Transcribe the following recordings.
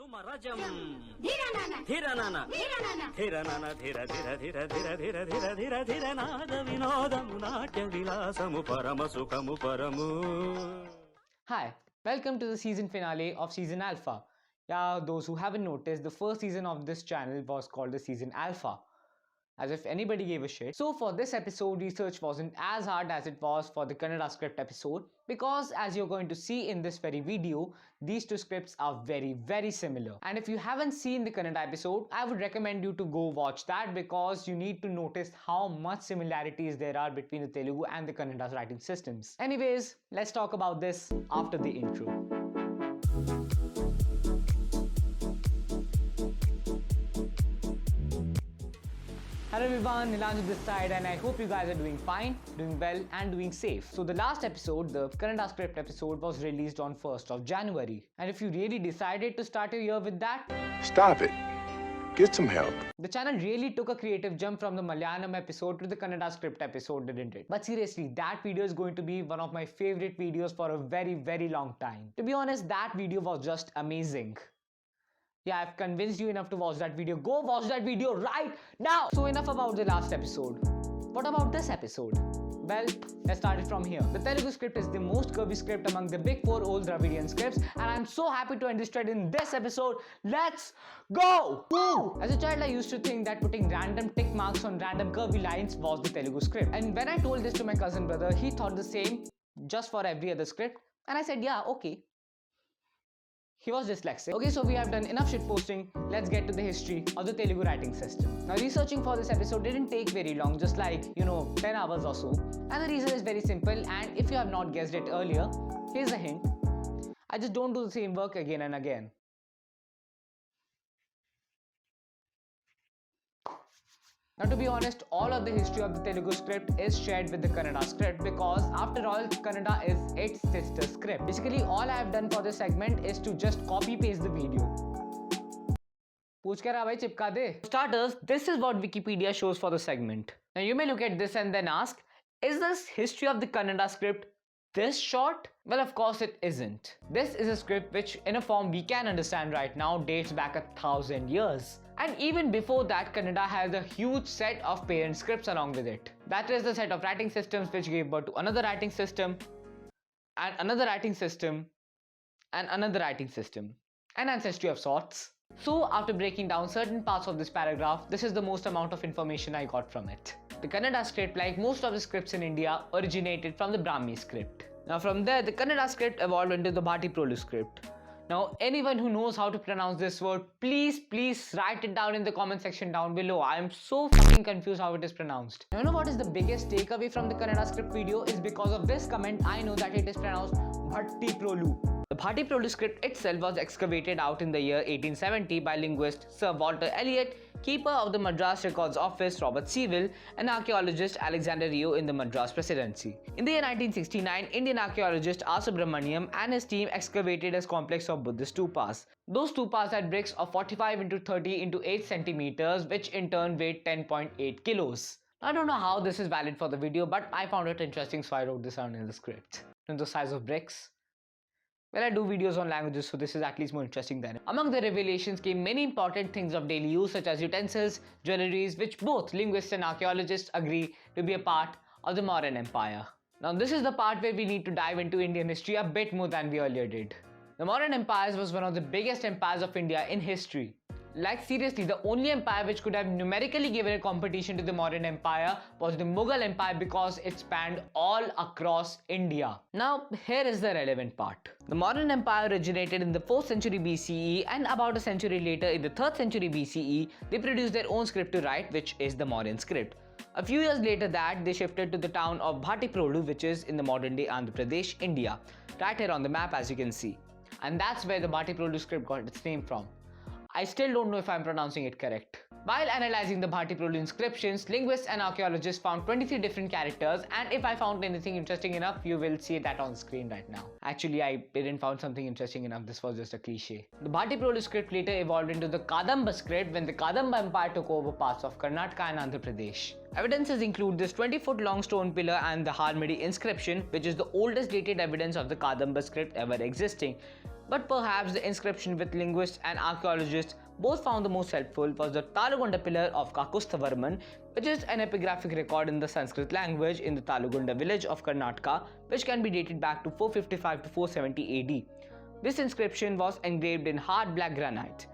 Sumarajam Dhiranana Dhiranana Dhiranana Dhiranana Dhira Dhira Dhira Dhira Dhira Dhira Dhira Dhira Nada Vinodam Natya Vilasamu Paramasukamu Paramu. Hi, welcome to the season finale of Season Alpha. Yeah, those who haven't noticed, the first season of this channel was called the Season Alpha. As if anybody gave a shit. So for this episode, research wasn't as hard as it was for the Kannada script episode, because as you're going to see in this very video, these two scripts are very similar. And if you haven't seen the Kannada episode, I would recommend you to go watch that, because you need to notice how much similarities there are between the Telugu and the Kannada writing systems. Anyways, let's talk about this after the intro. Hello everyone, Nilaanjan this side, and I hope you guys are doing fine, doing well and doing safe. So the last episode, the Kannada script episode, was released on 1st of January. And if you really decided to start your year with that, stop it. Get some help. The channel really took a creative jump from the Malayalam episode to the Kannada script episode, didn't it? But seriously, that video is going to be one of my favorite videos for a very long time. To be honest, that video was just amazing. Yeah, I've convinced you enough to watch that video. Go watch that video right now! So enough about the last episode. What about this episode? Well, let's start it from here. The Telugu script is the most curvy script among the big 4 old Dravidian scripts, and I'm so happy to illustrate in this episode. Let's go! Woo! As a child, I used to think that putting random tick marks on random curvy lines was the Telugu script. And when I told this to my cousin brother, he thought the same just for every other script. And I said, yeah, okay. He was dyslexic. Okay, so we have done enough shitposting. Let's get to the history of the Telugu writing system. Now, researching for this episode didn't take very long, just like, 10 hours or so. And the reason is very simple, and if you have not guessed it earlier, here's a hint. I just don't do the same work again and again. Now, to be honest, all of the history of the Telugu script is shared with the Kannada script, because after all, Kannada is its sister script. Basically, all I have done for this segment is to just copy paste the video. For starters, this is what Wikipedia shows for the segment. Now, you may look at this and then ask, is this history of the Kannada script this short? Well, of course it isn't. This is a script which, in a form we can understand right now, dates back 1,000 years. And even before that, Kannada has a huge set of parent scripts along with it. That is the set of writing systems which gave birth to another writing system, and another writing system, and another writing system. An ancestry of sorts. So, after breaking down certain parts of this paragraph, this is the most amount of information I got from it. The Kannada script, like most of the scripts in India, originated from the Brahmi script. Now from there, the Kannada script evolved into the Bhati Prolu script. Now, anyone who knows how to pronounce this word, please write it down in the comment section down below. I am so fucking confused how it is pronounced. Now, you know what is the biggest takeaway from the Kannada script video is because of this comment, I know that it is pronounced Bhatti Prolu. The Bhatti Prolu script itself was excavated out in the year 1870 by linguist Sir Walter Elliot, keeper of the Madras Records Office Robert Sewell, and archaeologist Alexander Rio in the Madras Presidency. In the year 1969, Indian archaeologist R. Subramaniam and his team excavated a complex of Buddhist stupas. Those stupas had bricks of 45 into 30 into 8 centimeters, which in turn weighed 10.8 kilos. I don't know how this is valid for the video, but I found it interesting, so I wrote this down in the script. And the size of bricks. Well, I do videos on languages, so this is at least more interesting than it. Among the revelations came many important things of daily use, such as utensils, jewelries, which both linguists and archaeologists agree to be a part of the Mauryan Empire. Now, this is the part where we need to dive into Indian history a bit more than we earlier did. The Mauryan Empire was one of the biggest empires of India in history. Like seriously, the only empire which could have numerically given a competition to the Mauryan Empire was the Mughal Empire, because it spanned all across India. Now, here is the relevant part. The Mauryan Empire originated in the 4th century BCE, and about a century later, in the 3rd century BCE, they produced their own script to write, which is the Mauryan script. A few years later that, they shifted to the town of Bhatti Prolu, which is in the modern day Andhra Pradesh, India. Right here on the map, as you can see. And that's where the Bhatti Prolu script got its name from. I still don't know if I'm pronouncing it correct. While analyzing the Bhatti Prolu inscriptions, linguists and archaeologists found 23 different characters, and if I found anything interesting enough, you will see that on screen right now. Actually, I didn't find something interesting enough, this was just a cliche. The Bhatti Prolu script later evolved into the Kadamba script when the Kadamba Empire took over parts of Karnataka and Andhra Pradesh. Evidences include this 20-foot long stone pillar and the Harmidi inscription, which is the oldest dated evidence of the Kadamba script ever existing. But perhaps the inscription which linguists and archaeologists both found the most helpful was the Talugunda pillar of Kakusthavarman, which is an epigraphic record in the Sanskrit language in the Talugunda village of Karnataka, which can be dated back to 455 to 470 AD. This inscription was engraved in hard black granite.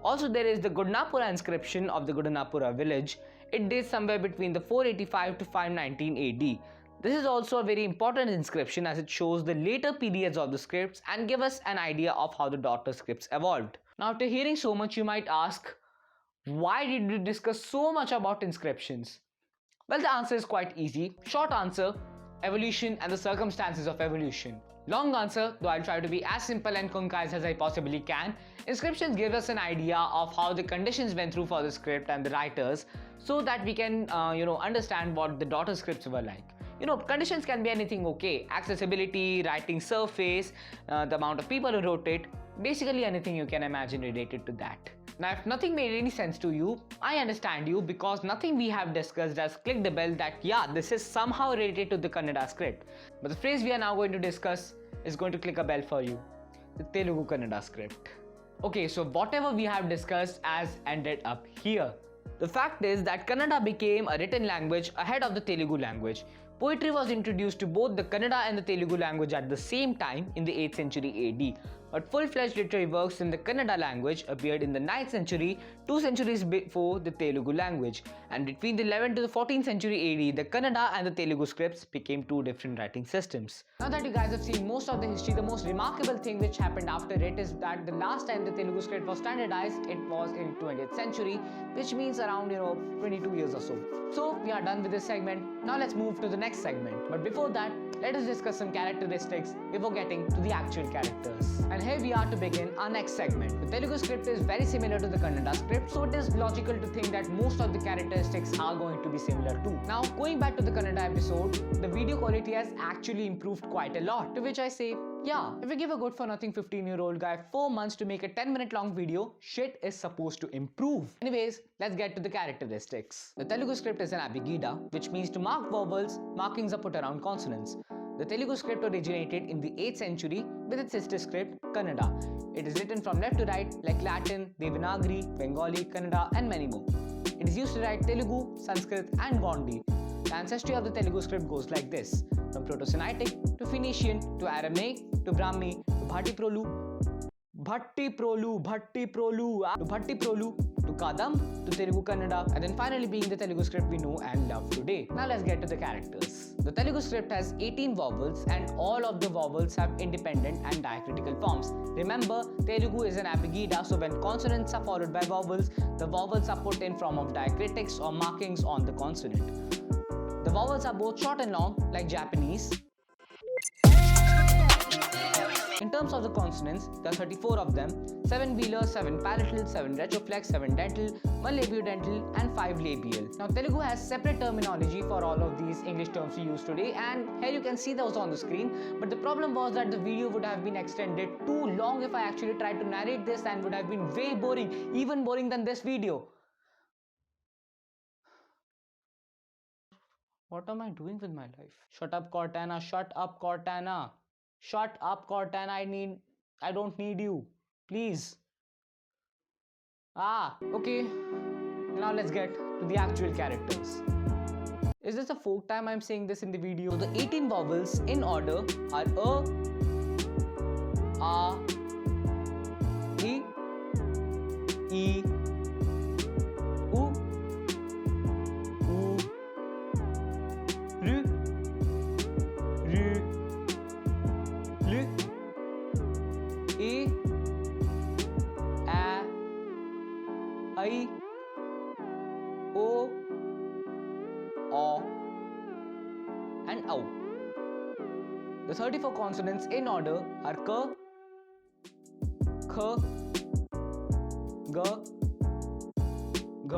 Also, there is the Gudnapura inscription of the Gudnapura village. It dates somewhere between the 485 to 519 AD. This is also a very important inscription as it shows the later periods of the scripts and give us an idea of how the daughter scripts evolved. Now, after hearing so much, you might ask, why did we discuss so much about inscriptions? Well, the answer is quite easy. Short answer, evolution and the circumstances of evolution. Long answer, though I'll try to be as simple and concise as I possibly can. Inscriptions give us an idea of how the conditions went through for the script and the writers so that we can understand what the daughter scripts were like. Conditions can be anything, okay? Accessibility, writing surface, the amount of people who wrote it, basically anything you can imagine related to that. Now, if nothing made any sense to you, I understand you because nothing we have discussed has clicked the bell that yeah, this is somehow related to the Kannada script. But the phrase we are now going to discuss is going to click a bell for you. The Telugu Kannada script. Okay, so whatever we have discussed has ended up here. The fact is that Kannada became a written language ahead of the Telugu language. Poetry was introduced to both the Kannada and the Telugu language at the same time in the 8th century AD. But full-fledged literary works in the Kannada language appeared in the 9th century, 2 centuries before the Telugu language. And between the 11th to the 14th century AD, the Kannada and the Telugu scripts became two different writing systems. Now that you guys have seen most of the history, the most remarkable thing which happened after it is that the last time the Telugu script was standardized, it was in 20th century, which means around 22 years or so. So we are done with this segment. Now let's move to the next segment. But before that, let us discuss some characteristics before getting to the actual characters. And here we are to begin our next segment. The Telugu script is very similar to the Kannada script, so it is logical to think that most of the characteristics are going to be similar too. Now, going back to the Kannada episode, the video quality has actually improved quite a lot, to which I say, yeah, if we give a good for nothing 15-year-old guy 4 months to make a 10-minute long video, shit is supposed to improve. Anyways, let's get to the characteristics. The Telugu script is an abhigida, which means to mark vowels, markings are put around consonants. The Telugu script originated in the 8th century with its sister script, Kannada. It is written from left to right like Latin, Devanagari, Bengali, Kannada and many more. It is used to write Telugu, Sanskrit and Gondi. The ancestry of the Telugu script goes like this: from Proto-Semitic to Phoenician to Aramaic to Brahmi to Bhatti Prolu to Kadam to Telugu Kannada, and then finally being the Telugu script we know and love today. Now let's get to the characters. The Telugu script has 18 vowels and all of the vowels have independent and diacritical forms. Remember, Telugu is an abhigida, so when consonants are followed by vowels, the vowels are put in form of diacritics or markings on the consonant. The vowels are both short and long like Japanese. In terms of the consonants, there are 34 of them: 7 velar, 7 palatal, 7 retroflex, 7 dental, 1 labiodental and 5 labial. Now Telugu has separate terminology for all of these English terms we use today, and here you can see those on the screen, but the problem was that the video would have been extended too long if I actually tried to narrate this, and would have been way boring, even boring than this video. What am I doing with my life? Shut up, Cortana. Shut up, Cortana. Shut up, Cortana. I don't need you. Please. Okay. Now let's get to the actual characters. Is this the 4th time I'm saying this in the video? So the 18 vowels in order are A, I, U, Ru, Lu, E, A, I, O, and Ow. The 34 consonants in order are K, K, G, G,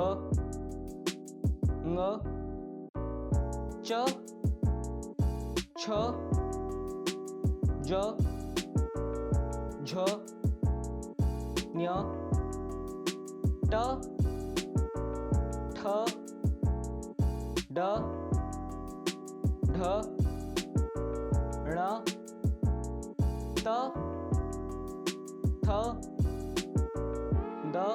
Ng, Ch, Ch, J, Jh, Nya, T, Th, D, Dh, ण, T, the,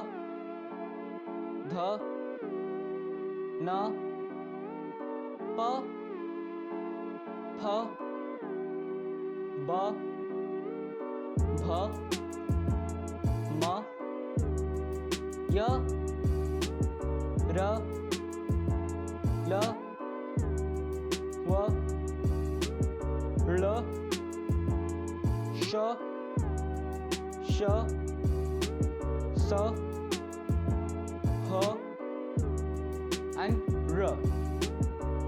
na, pa, pha, ba, bha, ma, ya, ra, la, wa, la, sha, sha, sa, ha, and ra.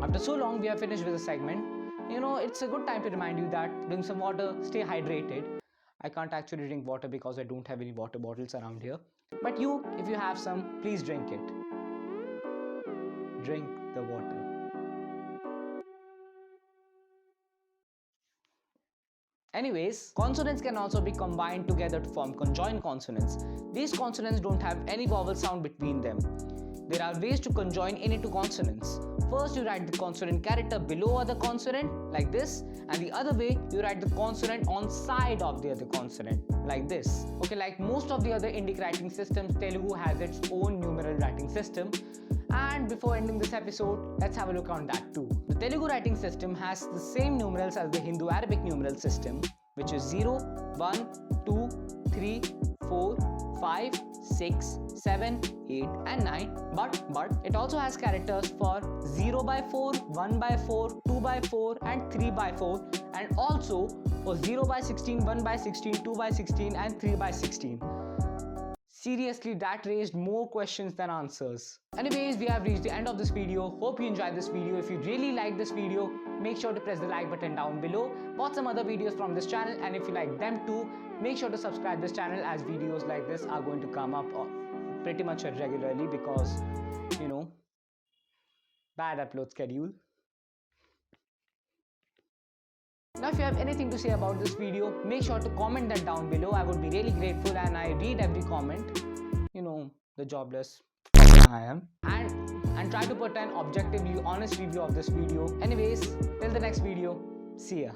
After so long, we have finished with the segment. You know, it's a good time to remind you that drink some water, stay hydrated. I can't actually drink water because I don't have any water bottles around here. But you, if you have some, please drink it. Drink the water. Anyways, consonants can also be combined together to form conjoined consonants. These consonants don't have any vowel sound between them. There are ways to conjoin in into consonants. First, you write the consonant character below other consonant like this, and the other way you write the consonant on side of the other consonant like this. Okay, like most of the other Indic writing systems, Telugu has its own numeral writing system. And before ending this episode, let's have a look on that too. The Telugu writing system has the same numerals as the Hindu-Arabic numeral system, which is 0, 1, 2, 3, 4, 5, 6, 7, 8 and 9, but it also has characters for 0 by 4, 1 by 4, 2 by 4 and 3 by 4, and also for 0 by 16, 1 by 16, 2 by 16 and 3 by 16. Seriously, that raised more questions than answers. Anyways, we have reached the end of this video. Hope you enjoyed this video. If you really like this video, make sure to press the like button down below. Watch some other videos from this channel, and if you like them too, make sure to subscribe this channel, as videos like this are going to come up pretty much regularly because, you know, bad upload schedule. Now, if you have anything to say about this video, make sure to comment that down below. I would be really grateful, and I read every comment. You know, the jobless I am. And try to put an objectively honest review of this video. Anyways, till the next video, see ya.